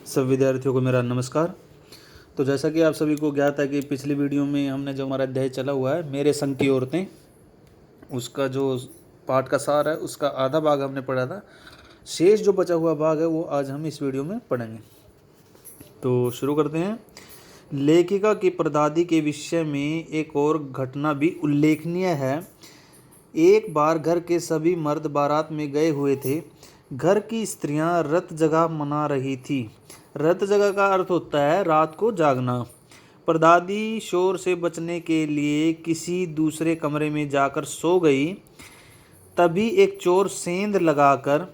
सब विद्यार्थियों को मेरा नमस्कार। तो जैसा कि आप सभी को ज्ञात है कि पिछली वीडियो में हमने जो हमारा अध्याय चला हुआ है मेरे संग की औरतें, उसका जो पाठ का सार है उसका आधा भाग हमने पढ़ा था। शेष जो बचा हुआ भाग है वो आज हम इस वीडियो में पढ़ेंगे। तो शुरू करते हैं। लेखिका की प्रदादी के विषय में एक और घटना भी उल्लेखनीय है। एक बार घर के सभी मर्द बारात में गए हुए थे। घर की स्त्रियां रत जगह मना रही थी। रत जगह का अर्थ होता है रात को जागना। परदादी शोर से बचने के लिए किसी दूसरे कमरे में जाकर सो गई। तभी एक चोर सेंध लगाकर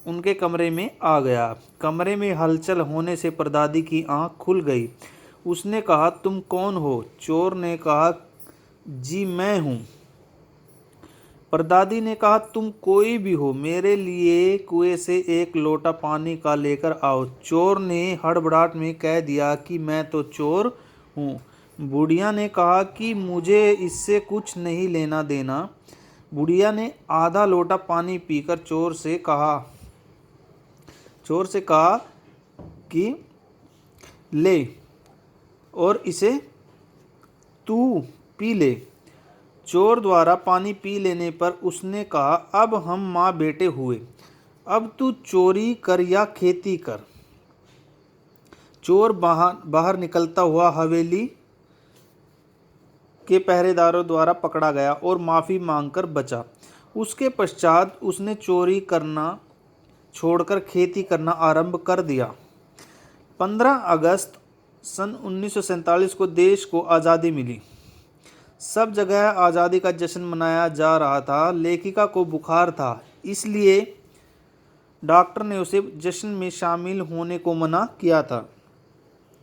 उनके कमरे में आ गया। कमरे में हलचल होने से परदादी की आंख खुल गई। उसने कहा, तुम कौन हो? चोर ने कहा, जी मैं हूँ। परदादी ने कहा, तुम कोई भी हो, मेरे लिए कुएं से एक लोटा पानी का लेकर आओ। चोर ने हड़बड़ाहट में कह दिया कि मैं तो चोर हूँ। बुढ़िया ने कहा कि मुझे इससे कुछ नहीं लेना देना। बुढ़िया ने आधा लोटा पानी पीकर चोर से कहा कि ले और इसे तू पी ले। चोर द्वारा पानी पी लेने पर उसने कहा, अब हम माँ बेटे हुए, अब तू चोरी कर या खेती कर। चोर बाहर निकलता हुआ हवेली के पहरेदारों द्वारा पकड़ा गया और माफ़ी मांगकर बचा। उसके पश्चात उसने चोरी करना छोड़कर खेती करना आरंभ कर दिया। 15 अगस्त सन 1947 को देश को आज़ादी मिली। सब जगह आज़ादी का जश्न मनाया जा रहा था। लेखिका को बुखार था, इसलिए डॉक्टर ने उसे जश्न में शामिल होने को मना किया था।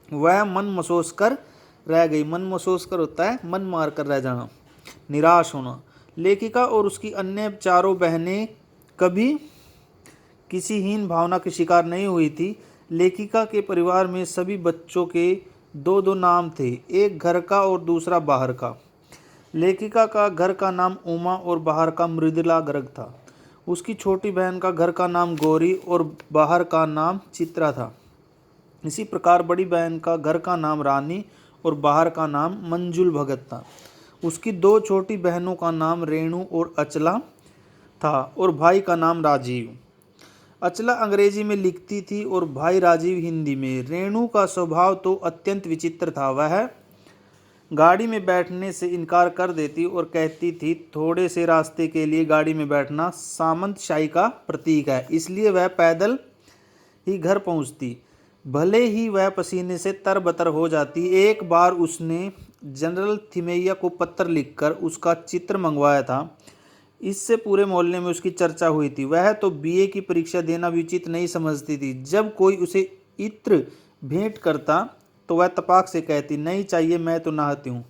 वह मन मसोस कर रह गई। मन मसोस कर होता है मन मार कर रह जाना, निराश होना। लेखिका और उसकी अन्य चारों बहनें कभी किसी हीन भावना की शिकार नहीं हुई थी। लेखिका के परिवार में सभी बच्चों के दो दो नाम थे, एक घर का और दूसरा बाहर का। लेखिका का घर का नाम उमा और बाहर का मृदुला गर्ग था। उसकी छोटी बहन का घर का नाम गौरी और बाहर का नाम चित्रा था। इसी प्रकार बड़ी बहन का घर का नाम रानी और बाहर का नाम मंजुल भगत था। उसकी दो छोटी बहनों का नाम रेणु और अचला था और भाई का नाम राजीव। अचला अंग्रेजी में लिखती थी और भाई राजीव हिंदी में। रेणु का स्वभाव तो अत्यंत विचित्र था। वह गाड़ी में बैठने से इनकार कर देती और कहती थी, थोड़े से रास्ते के लिए गाड़ी में बैठना सामंतशाही का प्रतीक है, इसलिए वह पैदल ही घर पहुंचती, भले ही वह पसीने से तरबतर हो जाती। एक बार उसने जनरल थिमैया को पत्र लिखकर उसका चित्र मंगवाया था। इससे पूरे मोहल्ले में उसकी चर्चा हुई थी। वह तो बीए की परीक्षा देना भी उचित नहीं समझती थी। जब कोई उसे इत्र भेंट करता तो वह तपाक से कहती, नहीं चाहिए, मैं तो नहाती हूँ।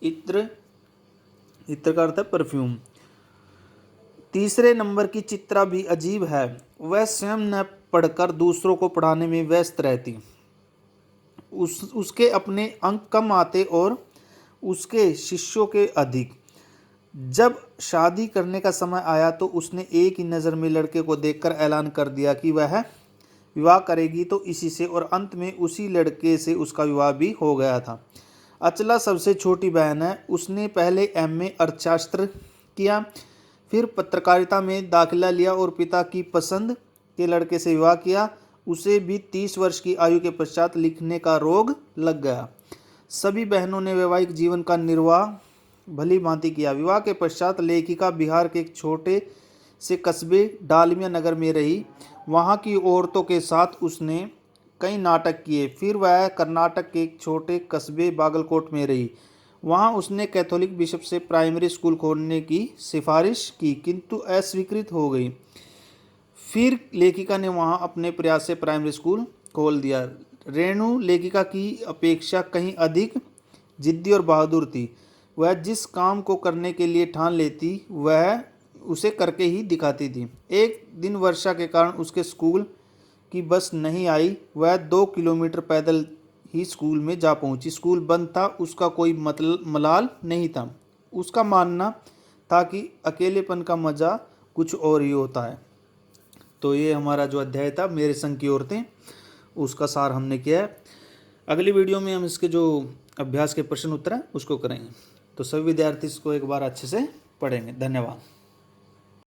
इत्र का अर्थ है परफ्यूम। तीसरे नंबर की चित्रा भी अजीब है। वह स्वयं न पढ़कर दूसरों को पढ़ाने में व्यस्त रहती। उसके अपने अंक कम आते और उसके शिष्यों के अधिक। जब शादी करने का समय आया तो उसने एक ही नज़र में लड़के को देखकर ऐलान कर दिया कि वह विवाह करेगी तो इसी से, और अंत में उसी लड़के से उसका विवाह भी हो गया था। अचला सबसे छोटी बहन है। उसने पहले एमए अर्थशास्त्र किया, फिर पत्रकारिता में दाखिला लिया और पिता की पसंद के लड़के से विवाह किया। उसे भी 30 वर्ष की आयु के पश्चात लिखने का रोग लग गया। सभी बहनों ने वैवाहिक जीवन का निर्वाह भली भांति किया। विवाह के पश्चात लेखिका बिहार के एक छोटे से कस्बे डालमिया नगर में रही। वहाँ की औरतों के साथ उसने कई नाटक किए। फिर वह कर्नाटक के एक छोटे कस्बे बागलकोट में रही। वहाँ उसने कैथोलिक बिशप से प्राइमरी स्कूल खोलने की सिफारिश की, किंतु अस्वीकृत हो गई। फिर लेखिका ने वहाँ अपने प्रयास से प्राइमरी स्कूल खोल दिया। रेणु लेखिका की अपेक्षा कहीं अधिक जिद्दी और बहादुर थी। वह जिस काम को करने के लिए ठान लेती वह उसे करके ही दिखाती थी। एक दिन वर्षा के कारण उसके स्कूल की बस नहीं आई। वह 2 किलोमीटर पैदल ही स्कूल में जा पहुंची। स्कूल बंद था। उसका कोई मलाल नहीं था। उसका मानना था कि अकेलेपन का मज़ा कुछ और ही होता है। तो ये हमारा जो अध्याय था मेरे संग की औरतें, उसका सार हमने किया है। अगली वीडियो में हम इसके जो अभ्यास के प्रश्न उत्तर हैं उसको करेंगे। तो सभी विद्यार्थी इसको एक बार अच्छे से पढ़ेंगे। धन्यवाद।